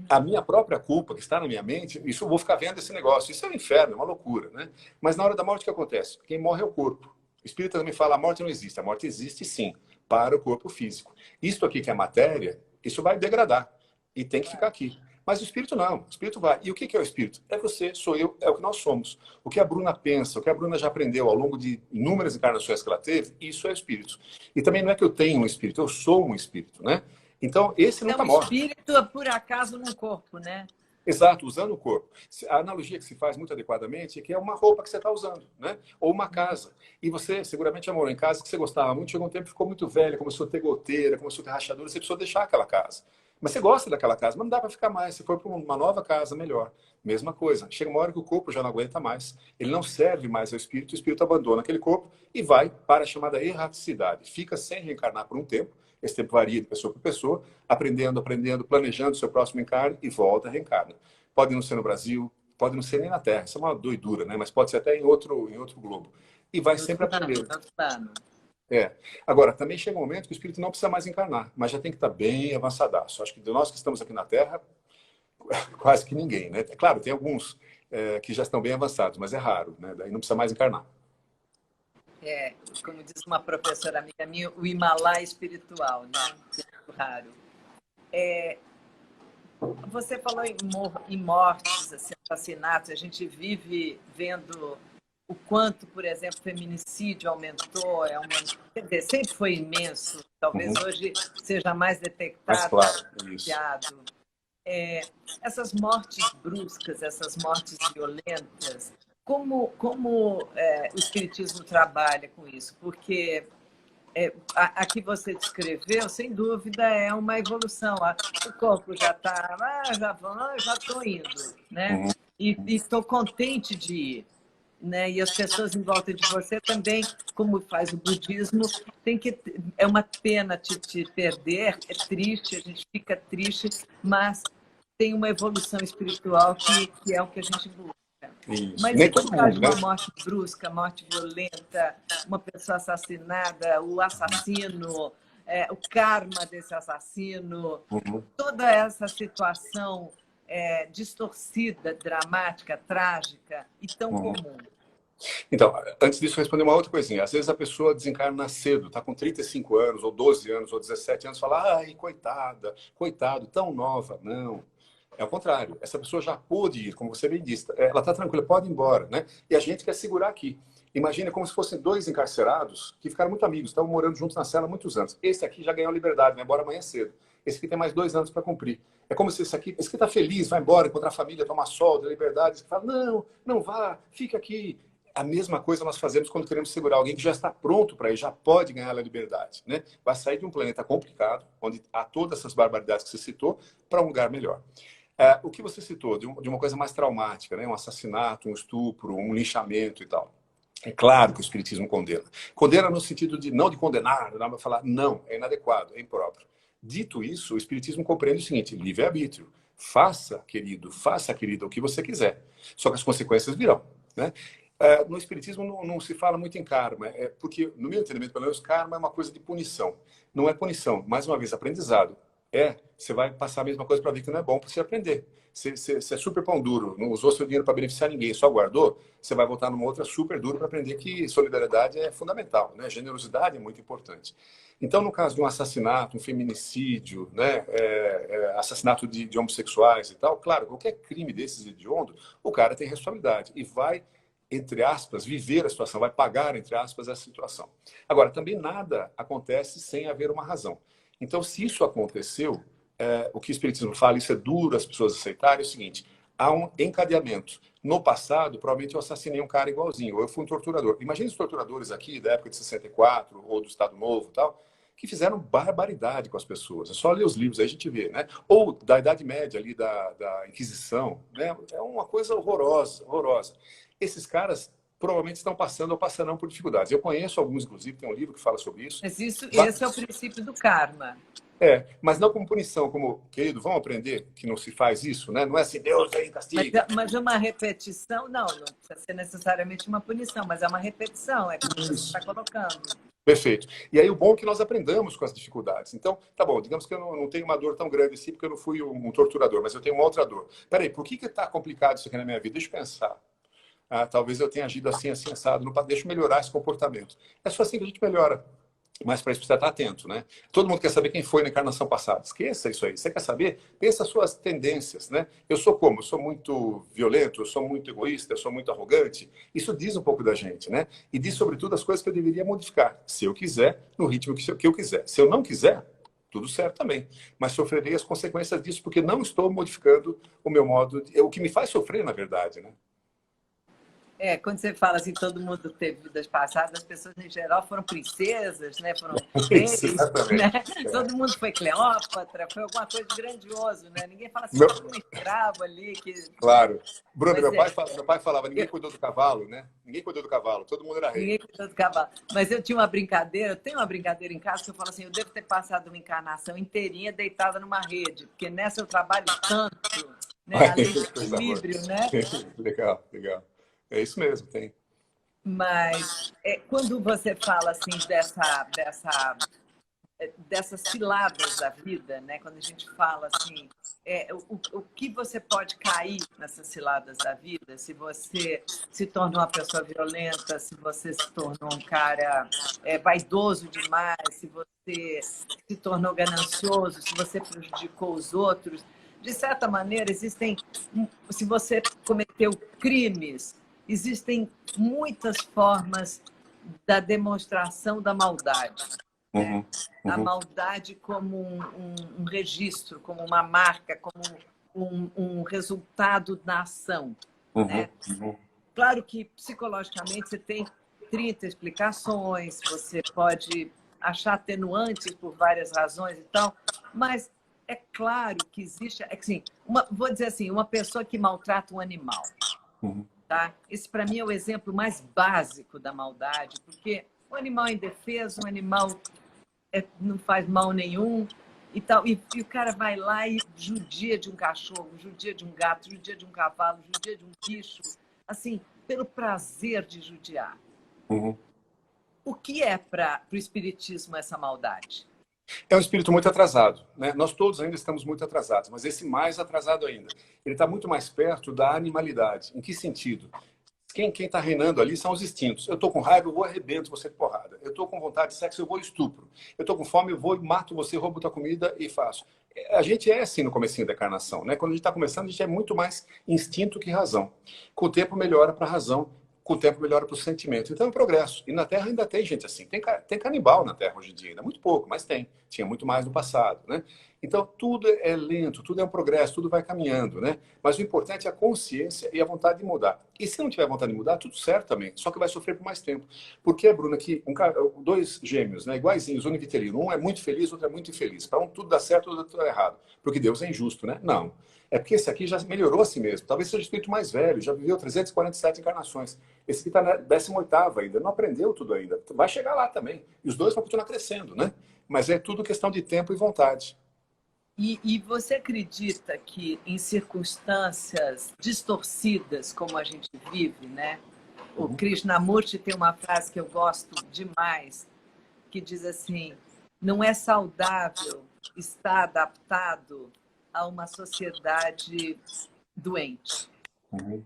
a minha própria culpa, que está na minha mente, isso eu vou ficar vendo esse negócio. Isso é um inferno, é uma loucura, né? Mas na hora da morte, o que acontece? Quem morre é o corpo. O espírita também fala, a morte não existe. A morte existe, sim, para o corpo físico. Isto aqui que é matéria, isso vai degradar. E tem que ficar aqui. Mas o espírito não. O espírito vai. E o que é o espírito? É você, sou eu, é o que nós somos. O que a Bruna pensa, o que a Bruna já aprendeu ao longo de inúmeras encarnações que ela teve, isso é o espírito. E também não é que eu tenho um espírito, eu sou um espírito, né? Então, esse nunca morre. Espírito é por acaso num corpo, né? Exato, usando o corpo. A analogia que se faz muito adequadamente é que é uma roupa que você está usando, né? Ou uma casa. E você seguramente já morou em casa que você gostava muito, chegou um tempo, ficou muito velha, começou a ter goteira, começou a ter rachadura, você precisou deixar aquela casa. Mas você gosta daquela casa, mas não dá para ficar mais. Você foi para uma nova casa, melhor. Mesma coisa. Chega uma hora que o corpo já não aguenta mais. Ele não serve mais ao espírito, o espírito abandona aquele corpo e vai para a chamada erraticidade. Fica sem reencarnar por um tempo. Esse tempo varia de pessoa para pessoa, aprendendo, planejando o seu próximo encarne e volta a reencarna. Pode não ser no Brasil, pode não ser nem na Terra, isso é uma doidura, né? Mas pode ser até em outro globo. E vai sempre aprendendo. Agora, também chega um momento que o espírito não precisa mais encarnar, mas já tem que estar bem avançadaço. Acho que de nós que estamos aqui na Terra, quase que ninguém, né? Claro, tem alguns que já estão bem avançados, mas é raro, né? Daí não precisa mais encarnar. Como diz uma professora amiga minha, o Himalaia espiritual, né? É raro. Você falou em mortes, assim, assassinatos. A gente vive vendo o quanto, por exemplo, o feminicídio aumentou. Quer dizer, sempre foi imenso. Talvez hoje seja mais detectado, mais claro, essas mortes bruscas, essas mortes violentas. Como o Espiritismo trabalha com isso? Porque a que você descreveu, sem dúvida, é uma evolução. O corpo já está, já estou indo, né? E estou contente de ir. Né? E as pessoas em volta de você também, como faz o budismo, é uma pena te perder, é triste, a gente fica triste, mas tem uma evolução espiritual que é o que a gente busca. Isso. Mas Nem e todo por causa mundo, de uma né? morte brusca, morte violenta, uma pessoa assassinada, o assassino, o karma desse assassino, toda essa situação distorcida, dramática, trágica e tão comum. Então, antes disso, responder uma outra coisinha. Às vezes a pessoa desencarna cedo, está com 35 anos, ou 12 anos, ou 17 anos, fala, ai, coitada, coitado, tão nova. Não. É o contrário. Essa pessoa já pôde ir, como você bem disse. Ela está tranquila, pode ir embora, né? E a gente quer segurar aqui. Imagina como se fossem dois encarcerados que ficaram muito amigos, estavam morando juntos na cela há muitos anos. Esse aqui já ganhou liberdade, vai embora amanhã cedo. Esse aqui tem mais 2 anos para cumprir. É como se esse aqui está feliz, vai embora, encontrar a família, tomar sol, ter liberdade. Você fala, não, não vá, fica aqui. A mesma coisa nós fazemos quando queremos segurar alguém que já está pronto para ir, já pode ganhar a liberdade, né? Vai sair de um planeta complicado, onde há todas essas barbaridades que você citou, para um lugar melhor. O que você citou de uma coisa mais traumática, né? Um assassinato, um estupro, um linchamento e tal. É claro que o Espiritismo condena. Condena no sentido de não de condenar, não falar, não, é inadequado, é impróprio. Dito isso, o Espiritismo compreende o seguinte, livre-arbítrio. Faça, querido, faça, querida, o que você quiser. Só que as consequências virão, né? No Espiritismo não se fala muito em karma, porque, no meu entendimento, pelo menos, karma é uma coisa de punição. Não é punição, mais uma vez, aprendizado. você vai passar a mesma coisa para ver que não é bom para você aprender. Você é super pão duro, não usou seu dinheiro para beneficiar ninguém, só guardou, você vai voltar numa outra super duro para aprender que solidariedade é fundamental, né? Generosidade é muito importante. Então, no caso de um assassinato, um feminicídio, né? Assassinato de homossexuais e tal, claro, qualquer crime desses hediondo, o cara tem responsabilidade e vai, entre aspas, viver a situação, vai pagar, entre aspas, essa situação. Agora, também nada acontece sem haver uma razão. Então, se isso aconteceu, o que o Espiritismo fala, isso é duro as pessoas aceitarem, é o seguinte, há um encadeamento. No passado, provavelmente eu assassinei um cara igualzinho, ou eu fui um torturador. Imagina os torturadores aqui, da época de 64, ou do Estado Novo e tal, que fizeram barbaridade com as pessoas. É só ler os livros, aí a gente vê, né? Ou da Idade Média ali, da Inquisição, né? É uma coisa horrorosa, horrorosa. Esses caras provavelmente estão passando ou passarão por dificuldades. Eu conheço alguns, inclusive, tem um livro que fala sobre isso. Mas esse é o princípio do karma. Mas não como punição, como, querido, vamos aprender que não se faz isso, né? Não é assim, Deus aí castiga. Mas uma repetição, não precisa ser necessariamente uma punição, mas é uma repetição, é como você está colocando. Perfeito. E aí o bom é que nós aprendamos com as dificuldades. Então, tá bom, digamos que eu não tenho uma dor tão grande assim, porque eu não fui um torturador, mas eu tenho uma outra dor. Peraí, por que está complicado isso aqui na minha vida? Deixa eu pensar. Talvez eu tenha agido assim, assim, assado. Deixa eu melhorar esse comportamento. É só assim que a gente melhora. Mas para isso precisa estar atento, né? Todo mundo quer saber quem foi na encarnação passada. Esqueça isso aí. Você quer saber? Pensa as suas tendências, né? Eu sou como? Eu sou muito violento, eu sou muito egoísta, eu sou muito arrogante. Isso diz um pouco da gente, né? E diz, sobretudo, as coisas que eu deveria modificar. Se eu quiser, no ritmo que eu quiser. Se eu não quiser, tudo certo também. Mas sofrerei as consequências disso porque não estou modificando o meu modo... O que me faz sofrer, na verdade, né? Quando você fala assim, todo mundo teve vidas passadas, as pessoas em geral foram princesas, né? Foram reis, né? Todo mundo foi Cleópatra, foi alguma coisa de grandioso, né? Ninguém fala assim, foi um escravo ali. Claro. Bruno, meu pai falava, ninguém cuidou do cavalo, né? Ninguém cuidou do cavalo, todo mundo era rei. Ninguém cuidou do cavalo. Mas eu tenho uma brincadeira em casa que eu falo assim, eu devo ter passado uma encarnação inteirinha deitada numa rede, porque nessa eu trabalho tanto, né? A lei de equilíbrio, né? Legal, legal. É isso mesmo, tem. Mas quando você fala assim dessas ciladas da vida, né? Quando a gente fala assim, o que você pode cair nessas ciladas da vida, se você se tornou uma pessoa violenta, se você se tornou um cara vaidoso demais, se você se tornou ganancioso, se você prejudicou os outros. De certa maneira, se você cometeu crimes, existem muitas formas da demonstração da maldade. Uhum. A maldade como um registro, como uma marca, como um resultado da ação. Né? Claro que, psicologicamente, você tem 30 explicações, você pode achar atenuantes por várias razões e tal, mas é claro que existe... Assim, vou dizer assim, uma pessoa que maltrata um animal. Tá? Esse, para mim, é o exemplo mais básico da maldade, porque o animal é indefeso, o animal não faz mal nenhum e tal, e o cara vai lá e judia de um cachorro, judia de um gato, judia de um cavalo, judia de um bicho, assim, pelo prazer de judiar. O que é para o espiritismo essa maldade? É um espírito muito atrasado, né? Nós todos ainda estamos muito atrasados, mas esse mais atrasado ainda. Ele está muito mais perto da animalidade. Em que sentido? Quem está reinando ali são os instintos. Eu estou com raiva, eu vou arrebento você de porrada. Eu estou com vontade de sexo, eu vou estupro. Eu estou com fome, eu vou mato você, roubo tua comida e faço. A gente é assim no comecinho da encarnação, né? Quando a gente está começando, a gente é muito mais instinto que razão. Com o tempo melhora para a razão, com o tempo melhora para o sentimento. Então é um progresso. E na Terra ainda tem gente assim. Tem canibal na Terra hoje em dia, ainda muito pouco, mas tem. Tinha muito mais no passado, né? Então tudo é lento, tudo é um progresso, tudo vai caminhando, né? Mas o importante é a consciência e a vontade de mudar. E se não tiver vontade de mudar, tudo certo também. Só que vai sofrer por mais tempo. Porque, Bruna, que dois gêmeos, né, iguaizinhos, univitelino, um é muito feliz, o outro é muito infeliz. Para um tudo dá certo, o outro dá errado. Porque Deus é injusto, né? Não. É porque esse aqui já melhorou a si mesmo. Talvez seja o espírito mais velho, já viveu 347 encarnações. Esse aqui está na 18ª ainda, não aprendeu tudo ainda. Vai chegar lá também. E os dois vão continuar crescendo, né? Mas é tudo questão de tempo e vontade. E você acredita que em circunstâncias distorcidas como a gente vive, né? O Krishnamurti tem uma frase que eu gosto demais, que diz assim, não é saudável está adaptado a uma sociedade doente.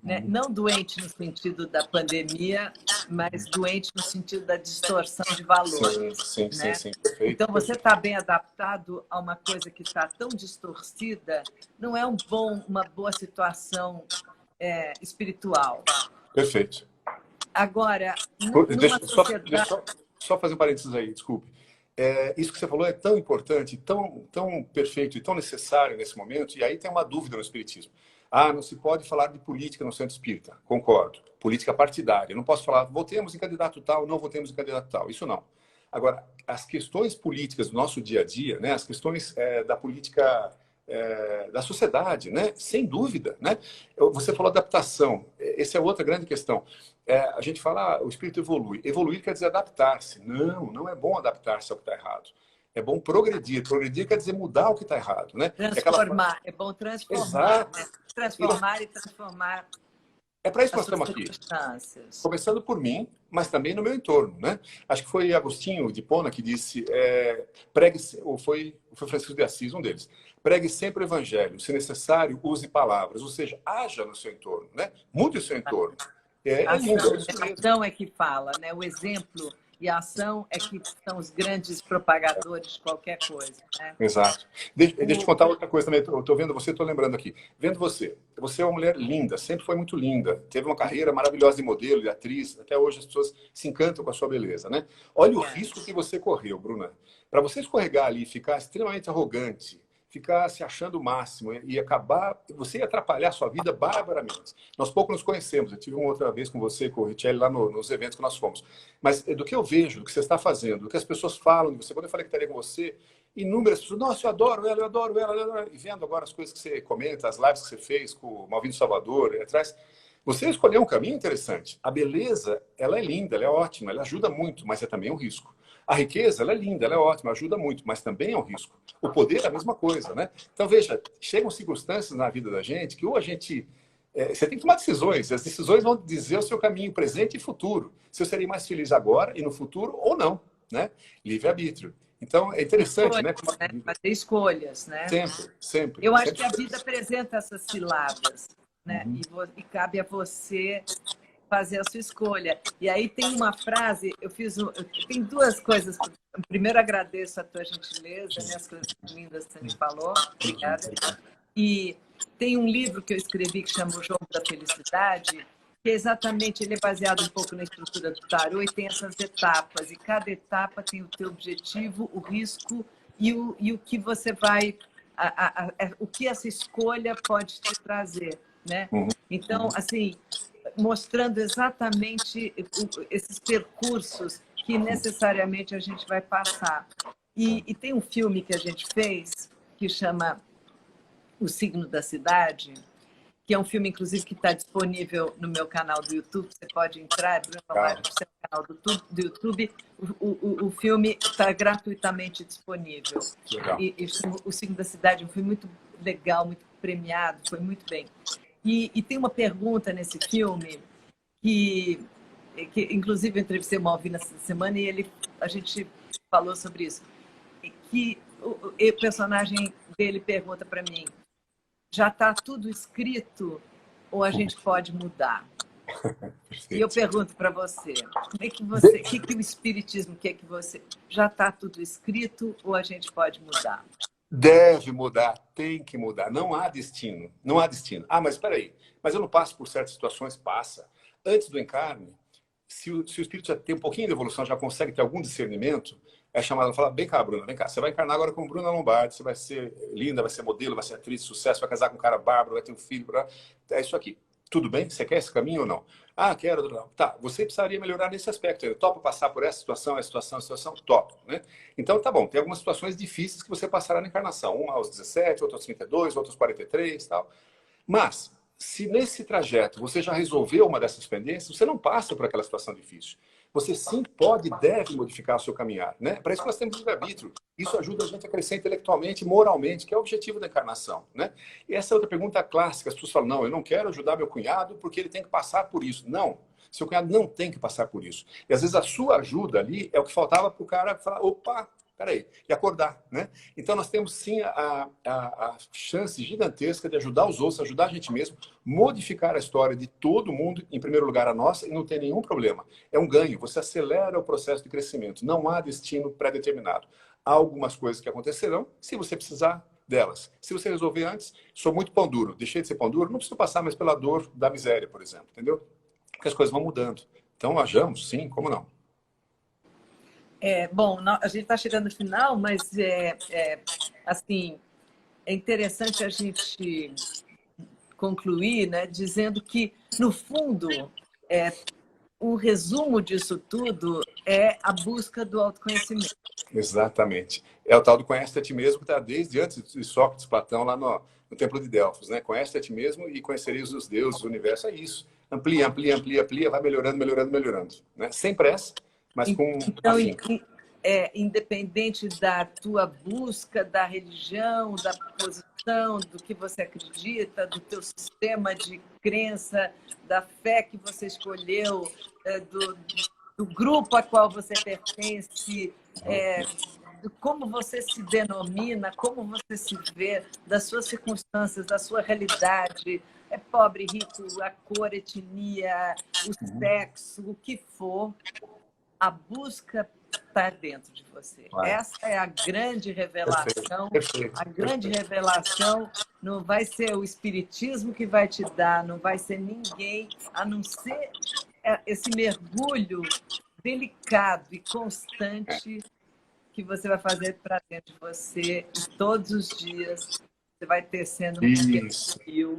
Né? Não doente no sentido da pandemia, mas doente no sentido da distorção de valores. Sim, né? sim, perfeito. Então, você está bem adaptado a uma coisa que está tão distorcida, não é uma boa situação espiritual. Perfeito. Agora, Deixa, numa sociedade... só fazer um parênteses aí, desculpe. Isso que você falou é tão importante, tão perfeito e tão necessário nesse momento, e aí tem uma dúvida no Espiritismo. Não se pode falar de política no centro espírita. Concordo. Política partidária. Não posso falar, votemos em candidato tal, não votemos em candidato tal. Isso não. Agora, as questões políticas do nosso dia a dia, né, as questões da política da sociedade, né, sem dúvida. Né? Você falou adaptação. Essa é outra grande questão. A gente fala, o espírito evolui. Evoluir quer dizer adaptar-se. Não é bom adaptar-se ao que está errado. É bom progredir. Progredir quer dizer mudar o que está errado. Né? Transformar. É bom transformar. Exato. Né? Transformar e transformar. É para isso que nós estamos aqui. Começando por mim, mas também no meu entorno. Né? Acho que foi Agostinho de Hipona que disse, pregue, ou foi Francisco de Assis, um deles. Pregue sempre o evangelho. Se necessário, use palavras. Ou seja, haja no seu entorno. Né? Mude o seu entorno. A ação é que fala, né? O exemplo e a ação é que são os grandes propagadores de qualquer coisa. Né? Exato. Deixa eu te contar outra coisa também. Eu estou vendo você, estou lembrando aqui. Vendo você. Você é uma mulher linda, sempre foi muito linda. Teve uma carreira maravilhosa de modelo, de atriz. Até hoje as pessoas se encantam com a sua beleza. Né? Olha o risco que você correu, Bruna. Para você escorregar ali e ficar extremamente arrogante, ficar se achando o máximo e acabar, você ia atrapalhar a sua vida barbaramente. Nós pouco nos conhecemos, eu tive uma outra vez com você, com o Richelli, lá nos eventos que nós fomos. Mas do que eu vejo, do que você está fazendo, do que as pessoas falam de você, quando eu falei que estaria com você, inúmeras pessoas, nossa, eu adoro ela, eu adoro ela, eu adoro ela. E vendo agora as coisas que você comenta, as lives que você fez com o Malvino Salvador, ali atrás, você escolheu um caminho interessante. A beleza, ela é linda, ela é ótima, ela ajuda muito, mas é também um risco. A riqueza, ela é linda, ela é ótima, ajuda muito, mas também é um risco. O poder é a mesma coisa, né? Então, veja, chegam circunstâncias na vida da gente que ou a gente... você tem que tomar decisões. As decisões vão dizer o seu caminho presente e futuro. Se eu serei mais feliz agora e no futuro ou não, né? Livre-arbítrio. Então, é interessante, né? Fazer escolhas, né? Sempre. Eu acho que a vida apresenta essas ciladas, né? E cabe a você fazer a sua escolha. E aí tem uma frase, tem duas coisas. Primeiro, agradeço a tua gentileza, né? As coisas lindas que você me falou. Obrigada. E tem um livro que eu escrevi que chama O Jogo da Felicidade, que exatamente ele é baseado um pouco na estrutura do tarô e tem essas etapas. E cada etapa tem o teu objetivo, o risco e o que você vai... o que essa escolha pode te trazer, né? Então, assim... mostrando exatamente esses percursos que necessariamente a gente vai passar. E tem um filme que a gente fez que chama O Signo da Cidade, que é um filme, inclusive, que está disponível no meu canal do YouTube. Você pode entrar, Bruna Lombardi, no seu canal do YouTube. O filme está gratuitamente disponível. E O Signo da Cidade é um filme muito legal, muito premiado, foi muito bem. E tem uma pergunta nesse filme que inclusive, eu entrevistei o Malvino essa semana e a gente falou sobre isso. Que o personagem dele pergunta para mim, já está tudo escrito ou a gente pode mudar? E eu pergunto para você, como é que você, que o Espiritismo quer que você... Já está tudo escrito ou a gente pode mudar? Deve mudar, tem que mudar. Não há destino. Não há destino. Mas espera aí. Mas eu não passo por certas situações? Passa. Antes do encarne, se o espírito já tem um pouquinho de evolução, já consegue ter algum discernimento, é chamado a falar, vem cá, Bruna, vem cá. Você vai encarnar agora com Bruna Lombardi, você vai ser linda, vai ser modelo, vai ser atriz de sucesso, vai casar com um cara bárbaro, vai ter um filho. É isso aqui. Tudo bem? Você quer esse caminho ou não? Quero. Tá, você precisaria melhorar nesse aspecto. Eu topo passar por essa situação, topo. Né? Então, tá bom. Tem algumas situações difíceis que você passará na encarnação. Uma aos 17, outra aos 32, outra aos 43 e tal. Mas, se nesse trajeto você já resolveu uma dessas pendências, você não passa por aquela situação difícil. Você sim pode e deve modificar o seu caminhar. Né? Para isso nós temos livre-arbítrio. Isso ajuda a gente a crescer intelectualmente, moralmente, que é o objetivo da encarnação. Né? E essa é outra pergunta clássica. As pessoas falam, não, eu não quero ajudar meu cunhado porque ele tem que passar por isso. Não, seu cunhado não tem que passar por isso. E às vezes a sua ajuda ali é o que faltava para o cara falar, opa, peraí, e acordar, né? Então nós temos sim a chance gigantesca de ajudar os outros, ajudar a gente mesmo, modificar a história de todo mundo, em primeiro lugar a nossa, e não tem nenhum problema. É um ganho, você acelera o processo de crescimento, não há destino pré-determinado. Há algumas coisas que acontecerão, se você precisar delas. Se você resolver antes, sou muito pão duro, deixei de ser pão duro, não preciso passar mais pela dor da miséria, por exemplo, entendeu? Porque as coisas vão mudando. Então, ajamos, sim, como não? Bom, a gente está chegando no final, mas assim, é interessante a gente concluir, né, dizendo que, no fundo, o resumo disso tudo é a busca do autoconhecimento. Exatamente. É o tal do conhece a ti mesmo que está desde antes de Sócrates, Platão, lá no Templo de Delfos, né? Conhece a ti mesmo e conhecereis os deuses, o universo, é isso. Amplia, amplia, amplia, amplia, vai melhorando, melhorando, melhorando, né? Sem pressa, mas com Então, afinco. independente da tua busca, da religião, da posição, do que você acredita, do teu sistema de crença, da fé que você escolheu, do grupo a qual você pertence, de como você se denomina, como você se vê, das suas circunstâncias, da sua realidade, é pobre, rico, a cor, etnia, o sexo, o que for, a busca está dentro de você. Vai. Essa é a grande revelação. Perfeito, A grande revelação não vai ser o espiritismo que vai te dar, não vai ser ninguém, a não ser esse mergulho delicado e constante que você vai fazer para dentro de você e todos os dias você vai tecendo um pequeno fio.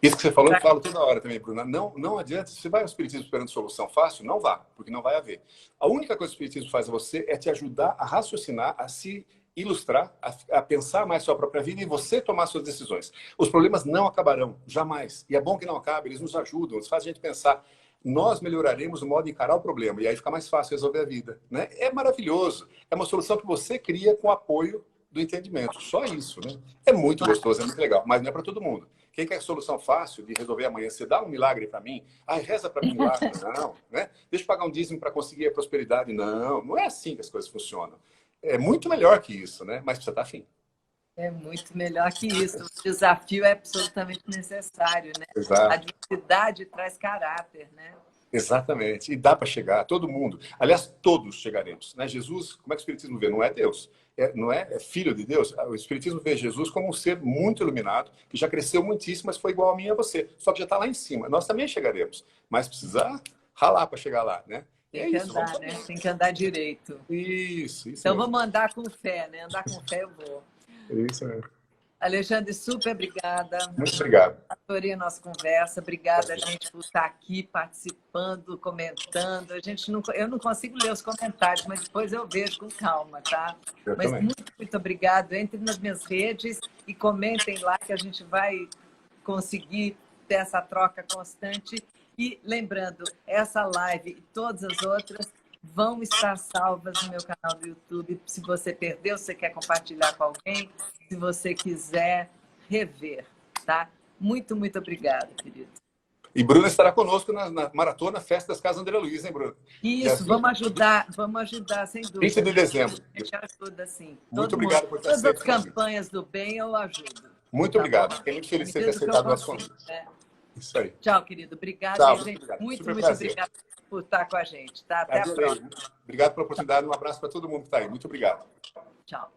Isso que você falou, eu falo toda hora também, Bruna. Não adianta, se você vai ao Espiritismo esperando solução fácil, não vá, porque não vai haver. A única coisa que o Espiritismo faz a você é te ajudar a raciocinar, a se ilustrar, a pensar mais sua própria vida e você tomar suas decisões. Os problemas não acabarão, jamais. E é bom que não acabe, eles nos ajudam, eles fazem a gente pensar. Nós melhoraremos o modo de encarar o problema e aí fica mais fácil resolver a vida, né? É maravilhoso. É uma solução que você cria com o apoio do entendimento. Só isso, né? É muito gostoso, é muito legal, mas não é para todo mundo. Quem quer solução fácil de resolver amanhã? Você dá um milagre para mim? Ai, reza para mim um milagre? Não, né? Deixa eu pagar um dízimo para conseguir a prosperidade? Não, não é assim que as coisas funcionam. É muito melhor que isso, né? Mas precisa estar afim. É muito melhor que isso. O desafio é absolutamente necessário, né? Exato. A diversidade traz caráter, né? Exatamente. E dá para chegar, todo mundo. Aliás, todos chegaremos. Né? Jesus, como é que o Espiritismo vê? Não é Deus. Não é filho de Deus. O Espiritismo vê Jesus como um ser muito iluminado, que já cresceu muitíssimo, mas foi igual a mim e a você. Só que já está lá em cima. Nós também chegaremos. Mas precisa ralar para chegar lá, né? Tem que andar, né? Tem que andar direito. Isso então mesmo. Vamos andar com fé, né? Andar com fé eu vou. Isso mesmo. Alexandre, super obrigada. Muito obrigado. Adorei a nossa conversa. Obrigada, gente, por estar aqui participando, comentando. Eu não consigo ler os comentários, mas depois eu vejo com calma, tá? Mas também. muito obrigado. Entrem nas minhas redes e comentem lá que a gente vai conseguir ter essa troca constante. E lembrando, essa live e todas as outras vão estar salvas no meu canal do YouTube. Se você perdeu, se você quer compartilhar com alguém, se você quiser rever, tá? Muito obrigada, querido. E Bruna estará conosco na Maratona Festa das Casas André Luiz, hein, Bruna? Isso, vamos ajudar, sem dúvida. 20 de dezembro. A gente ajuda, sim. Muito obrigado por estar Todas as sempre campanhas do bem eu ajudo. Muito obrigado. Fiquei muito feliz de ter aceitado o nosso convite. Isso aí. Tchau, querido. Obrigada, Tchau, gente. obrigado. Muito prazer. obrigada por estar com a gente, tá? Até a próxima. Obrigado pela oportunidade. Um abraço para todo mundo que está aí. Muito obrigado. Tchau.